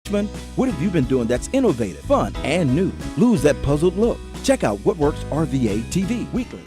Richmond, what have you been doing that's innovative, fun, and new? Lose that puzzled look. Check out What Works RVA TV weekly.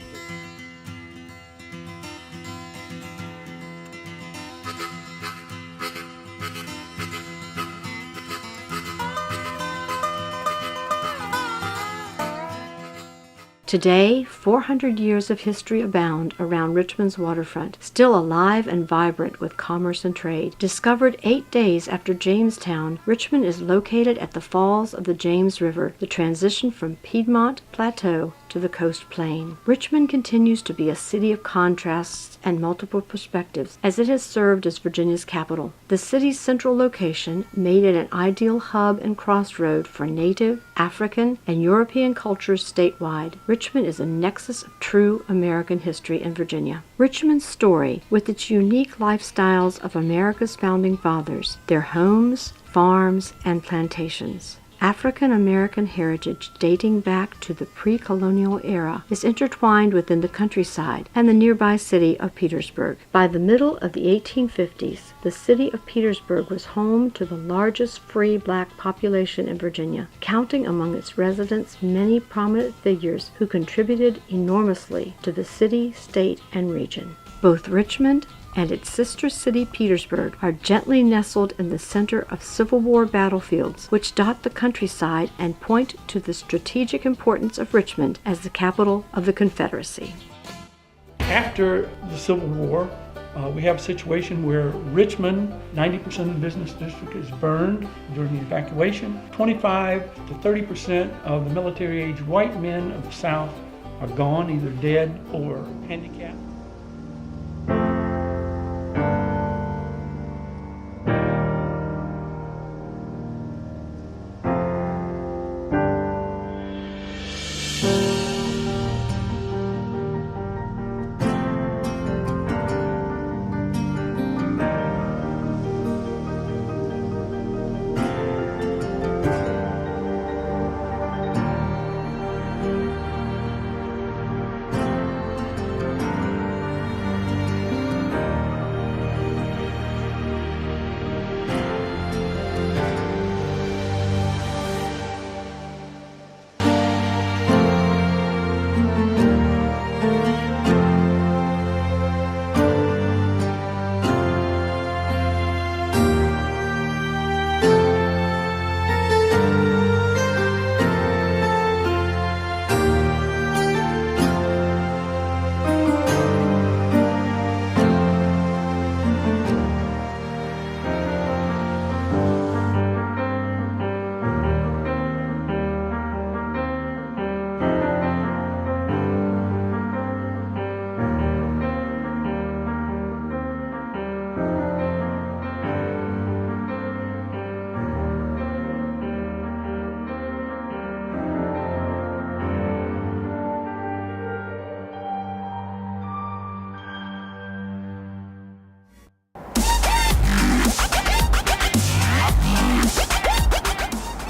Today, 400 years of history abound around Richmond's waterfront, still alive and vibrant with commerce and trade. Discovered 8 days after Jamestown, Richmond is located at the falls of the James River, the transition from Piedmont Plateau to the coast plain. Richmond continues to be a city of contrasts and multiple perspectives, as it has served as Virginia's capital. The city's central location made it an ideal hub and crossroad for Native, African, and European cultures statewide. Richmond is a nexus of true American history in Virginia. Richmond's story, with its unique lifestyles of America's founding fathers, their homes, farms, and plantations. African-American heritage dating back to the pre-colonial era is intertwined within the countryside and the nearby city of Petersburg. By the middle of the 1850s, the city of Petersburg was home to the largest free black population in Virginia, counting among its residents many prominent figures who contributed enormously to the city, state, and region. Both Richmond and its sister city Petersburg are gently nestled in the center of Civil War battlefields which dot the countryside and point to the strategic importance of Richmond as the capital of the Confederacy. After the Civil War, we have a situation where Richmond, 90% of the business district is burned during the evacuation. 25 to 30% of the military-age white men of the South are gone, either dead or handicapped.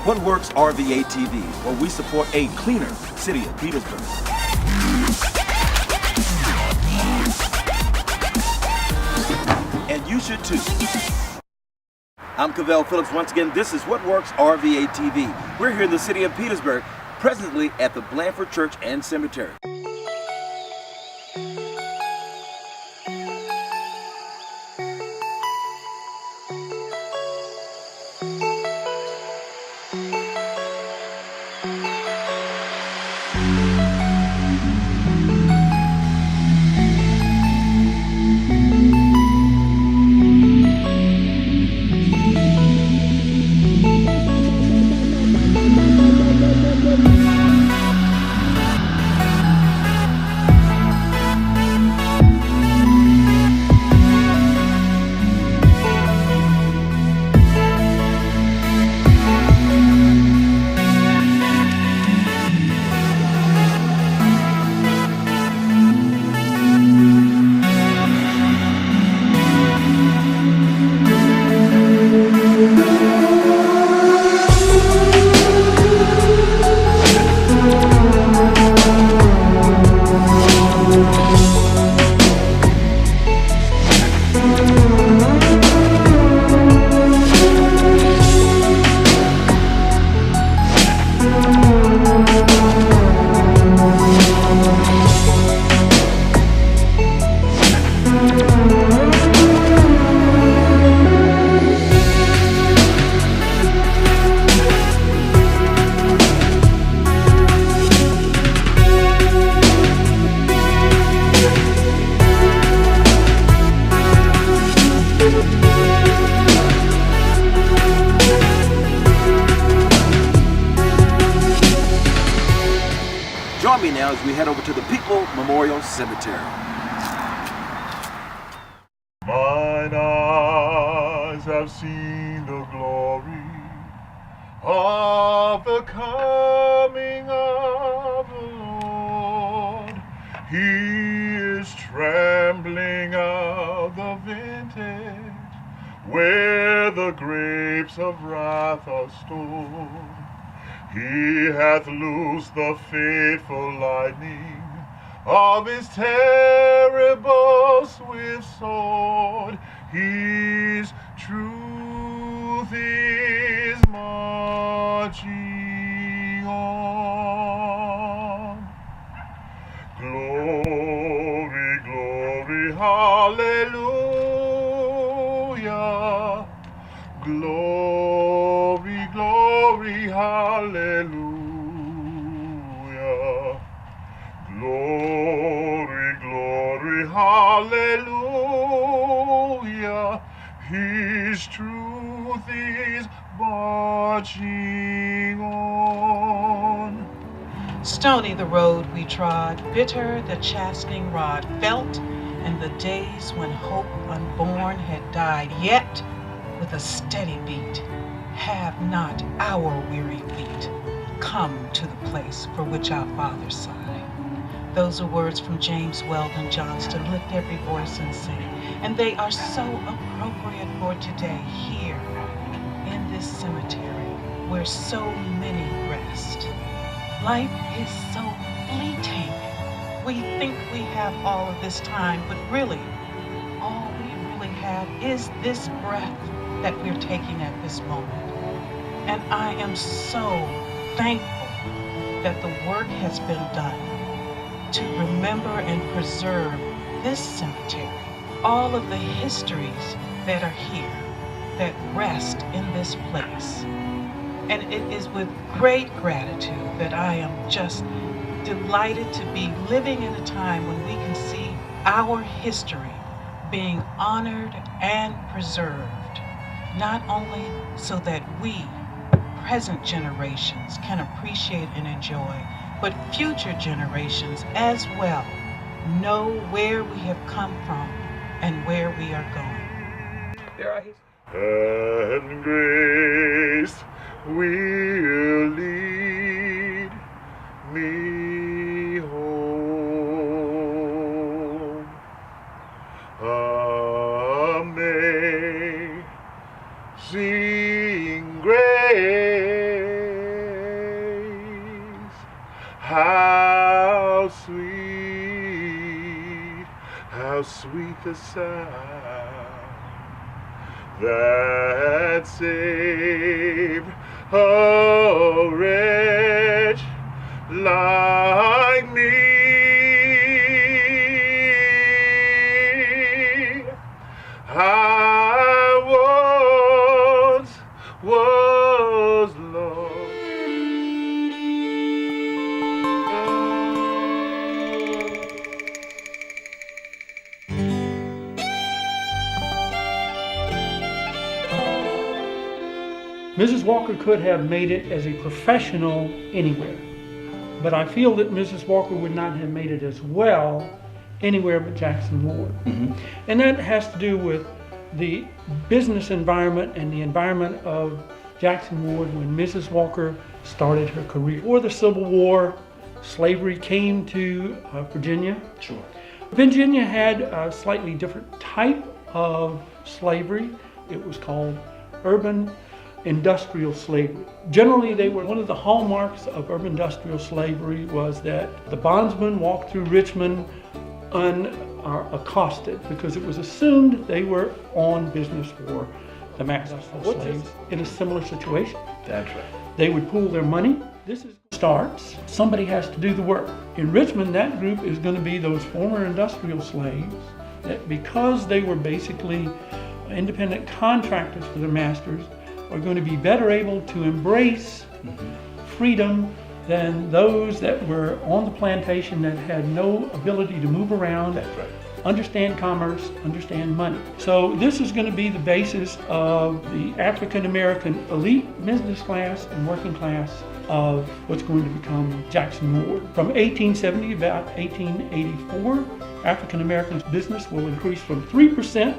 What Works RVA TV, where we support a cleaner city of Petersburg. And you should too. I'm Cavell Phillips. Once again, this is What Works RVA TV. We're here in the city of Petersburg, presently at the Blandford Church and Cemetery. day now as we head over to the People Memorial Cemetery. Mine eyes have seen the glory of the coming of the Lord. He is trembling of the vintage, where the grapes of wrath are stored. He hath loosed the fateful lightning of his terrible swift sword. His truth is marching on. Glory, glory, hallelujah. Glory, glory, hallelujah. Glory, glory, hallelujah. His truth is marching on. Stony the road we trod, bitter the chastening rod felt in the days when hope unborn had died. Yet, with a steady beat, have not our weary feet come to the place for which our fathers sighed. Those are words from James Weldon Johnston. Lift every voice and sing. And they are so appropriate for today, here in this cemetery where so many rest. Life is so fleeting. We think we have all of this time, but really, all we really have is this breath that we're taking at this moment. And I am so thankful that the work has been done to remember and preserve this cemetery, all of the histories that are here, that rest in this place. And it is with great gratitude that I am just delighted to be living in a time when we can see our history being honored and preserved, not only so that we, present generations, can appreciate and enjoy, but future generations as well know where we have come from and where we are going. There are his. And grace will lead me home. Amazing grace, how sweet the sound that saved a wretch like me. I once was lost. Mrs. Walker could have made it as a professional anywhere, but I feel that Mrs. Walker would not have made it as well anywhere but Jackson Ward. And that has to do with the business environment and the environment of Jackson Ward when Mrs. Walker started her career. Before the Civil War, slavery came to Virginia. Sure. Virginia had a slightly different type of slavery. It was called urban industrial slavery. Generally, they were one of the hallmarks of urban industrial slavery was that the bondsmen walked through Richmond unaccosted because it was assumed they were on business for the master slaves in a similar situation. That's right. They would pool their money. This is starts. Somebody has to do the work. In Richmond, that group is going to be those former industrial slaves that because they were basically independent contractors for their masters are going to be better able to embrace freedom than those that were on the plantation that had no ability to move around. That's right. understand commerce, understand money. So this is going to be the basis of the African American elite business class and working class of what's going to become Jackson Ward. From 1870 to about 1884, African Americans' business will increase from 3%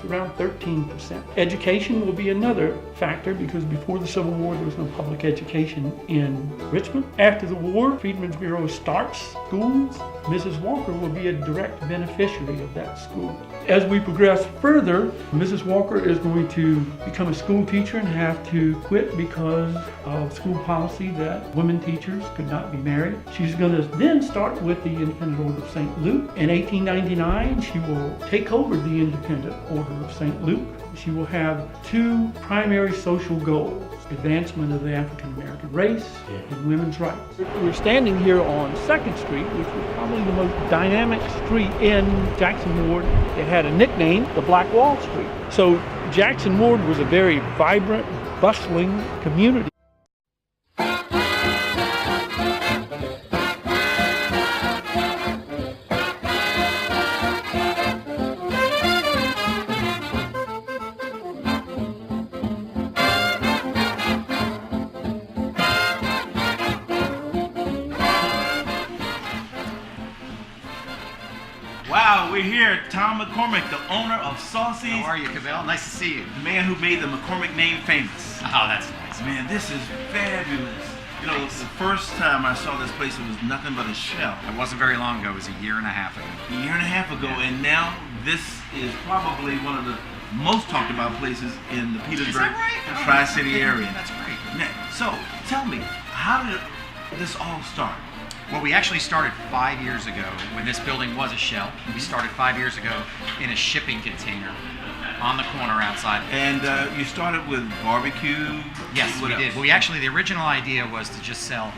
around 13%. Education will be another factor because before the Civil War there was no public education in Richmond. After the war, Freedmen's Bureau starts schools. Mrs. Walker will be a direct beneficiary of that school. As we progress further, Mrs. Walker is going to become a school teacher and have to quit because of school policy that women teachers could not be married. She's going to then start with the Independent Order of St. Luke. In 1899, she will take over the Independent Order of St. Luke. She will have two primary social goals: advancement of the African American race and women's rights. We're standing here on 2nd Street, which was probably the most dynamic street in Jackson Ward. It had a nickname, the Black Wall Street. So Jackson Ward was a very vibrant, bustling community. Wow, we're here. Tom McCormick, the owner of Saucy's. How are you, Cavell? Nice to see you. The man who made the McCormick name famous. Oh, that's nice. Man, this is fabulous. You know, the first time I saw this place, it was nothing but a shell. It wasn't very long ago. It was a year and a half ago. A year and a half ago, and now this is probably one of the most talked about places in the Petersburg Tri-City area. That's great. Now, so, tell me, how did this all start? Well, we actually started 5 years ago when this building was a shell. We started 5 years ago in a shipping container on the corner outside. And you started with barbecue? Yes, we did. We actually, the original idea was to just sell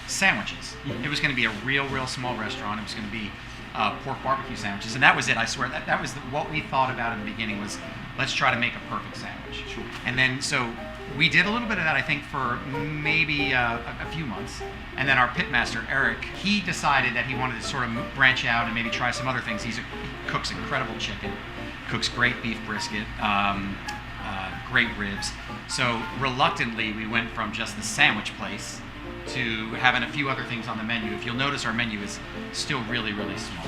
sandwiches. It was going to be a real small restaurant. It was going to be pork barbecue sandwiches, and that was it. I swear that was what we thought about in the beginning was, let's try to make a perfect sandwich. Sure. And then so we did a little bit of that, I think, for maybe a few months. And then our pitmaster, Eric, he decided that he wanted to sort of branch out and maybe try some other things. He cooks incredible chicken, cooks great beef brisket, great ribs. So reluctantly, we went from just the sandwich place to having a few other things on the menu. If you'll notice, our menu is still really small.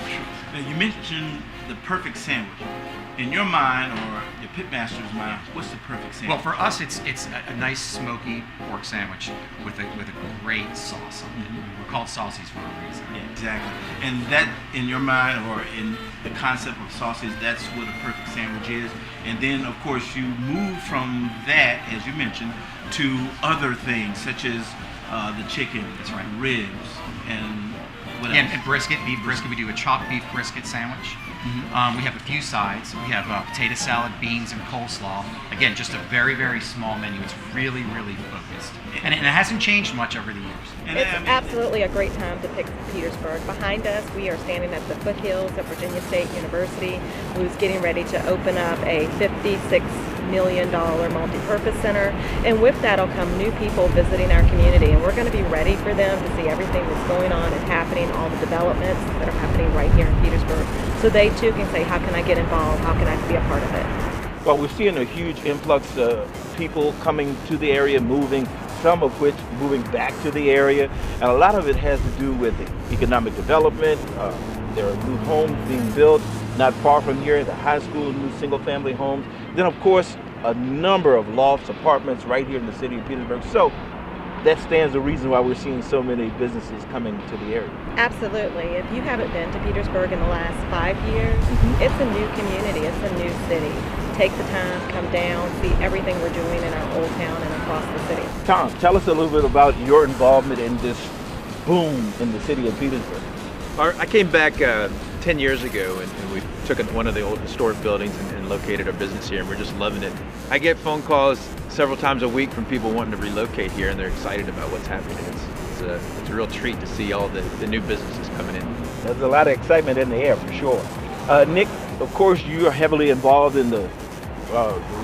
Now, you mentioned the perfect sandwich. In your mind, or your pitmaster's mind, what's the perfect sandwich? Well, for us, it's a nice smoky pork sandwich with a great sauce on it. We're called Saucy's for a reason. Yeah, exactly. And that, in your mind, or in the concept of Saucy's, that's what a perfect sandwich is. And then, of course, you move from that, as you mentioned, to other things, such as the chicken, that's right, ribs, and what else? And brisket, beef brisket. We do a chopped beef brisket sandwich. We have a few sides. We have potato salad, beans, and coleslaw. Again, just a very small menu. It's really focused. And it hasn't changed much over the years. It's absolutely a great time to pick Petersburg. Behind us, we are standing at the foothills of Virginia State University, who's getting ready to open up a $56 million multi-purpose center. And with that will come new people visiting our community. And we're going to be ready for them to see everything that's going on and happening, all the developments that are happening right here in Petersburg. So they too can say, how can I get involved? How can I be a part of it? Well, we're seeing a huge influx of people coming to the area, moving, some of which moving back to the area. And a lot of it has to do with economic development. There are new homes being built not far from here, the high school, new single-family homes. Then, of course, a number of lofts, apartments right here in the city of Petersburg. So that stands the reason why we're seeing so many businesses coming to the area. Absolutely. If you haven't been to Petersburg in the last 5 years, it's a new community, it's a new city. Take the time, come down, see everything we're doing in our old town and across the city. Tom, tell us a little bit about your involvement in this boom in the city of Petersburg. I came back 10 years ago and we took one of the old historic buildings and located our business here, and we're just loving it. I get phone calls several times a week from people wanting to relocate here, and they're excited about what's happening. It's a real treat to see all the new businesses coming in. There's a lot of excitement in the air for sure. Nick, of course, you are heavily involved in the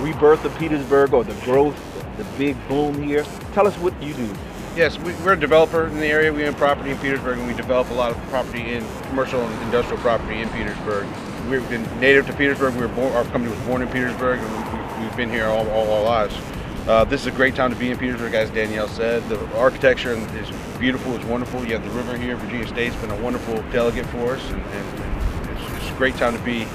rebirth of Petersburg, or the growth, the big boom here. Tell us what you do. Yes, we're a developer in the area. We own property in Petersburg, and we develop a lot of property in commercial and industrial property in Petersburg. We've been native to Petersburg. Our company was born in Petersburg, and we've been here all our lives. This is a great time to be in Petersburg, as Danielle said. The architecture is beautiful, it's wonderful. You have the river here. Virginia State's been a wonderful delegate for us, and it's a great time to be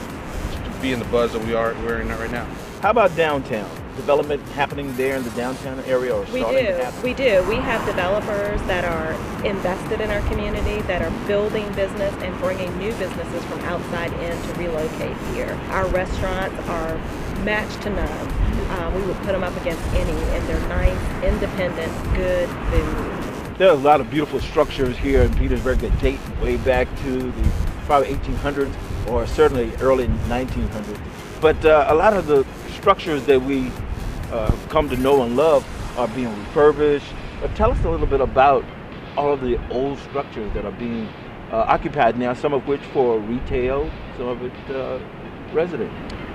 in the buzz that we're in right now. How about downtown? Development happening there in the downtown area or starting to happen? We do. We have developers that are invested in our community, that are building business and bringing new businesses from outside in to relocate here. Our restaurants are matched to none. We would put them up against any, and they're nice, independent, good food. There are a lot of beautiful structures here in Petersburg that date way back to the probably 1800s or certainly early 1900s. But a lot of the structures that we come to know and love are being refurbished. Tell us a little bit about all of the old structures that are being occupied now, some of which for retail, some of it resident.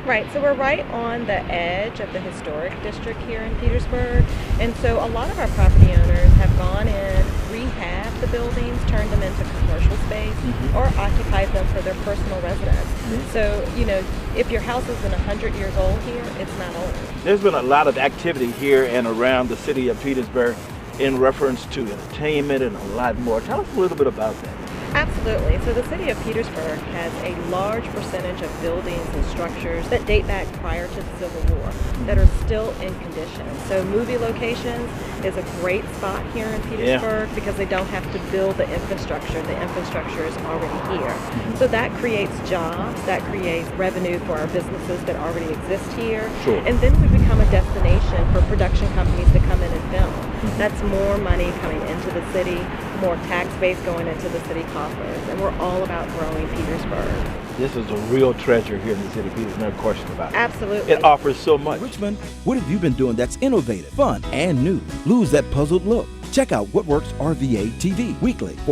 Right, so we're right on the edge of the historic district here in Petersburg, and so a lot of our property owners have gone in, rehabbed the buildings, turned them into commercial space, or occupied them for their personal residence. So, you know, if your house isn't 100 years old here, it's not old. There's been a lot of activity here and around the city of Petersburg in reference to entertainment and a lot more. Tell us a little bit about that. Absolutely. So the city of Petersburg has a large percentage of buildings and structures that date back prior to the Civil War that are still in condition. So movie locations is a great spot here in Petersburg because they don't have to build the infrastructure. The infrastructure is already here. So that creates jobs, that creates revenue for our businesses that already exist here. And then we become a destination for production companies to come in and film. That's more money coming into the city, more tax base going into the city coffers, and we're all about growing Petersburg. This is a real treasure here in the city of Petersburg, no question about it. Absolutely. It offers so much. Richmond, what have you been doing that's innovative, fun, and new? Lose that puzzled look. Check out What Works RVA TV weekly for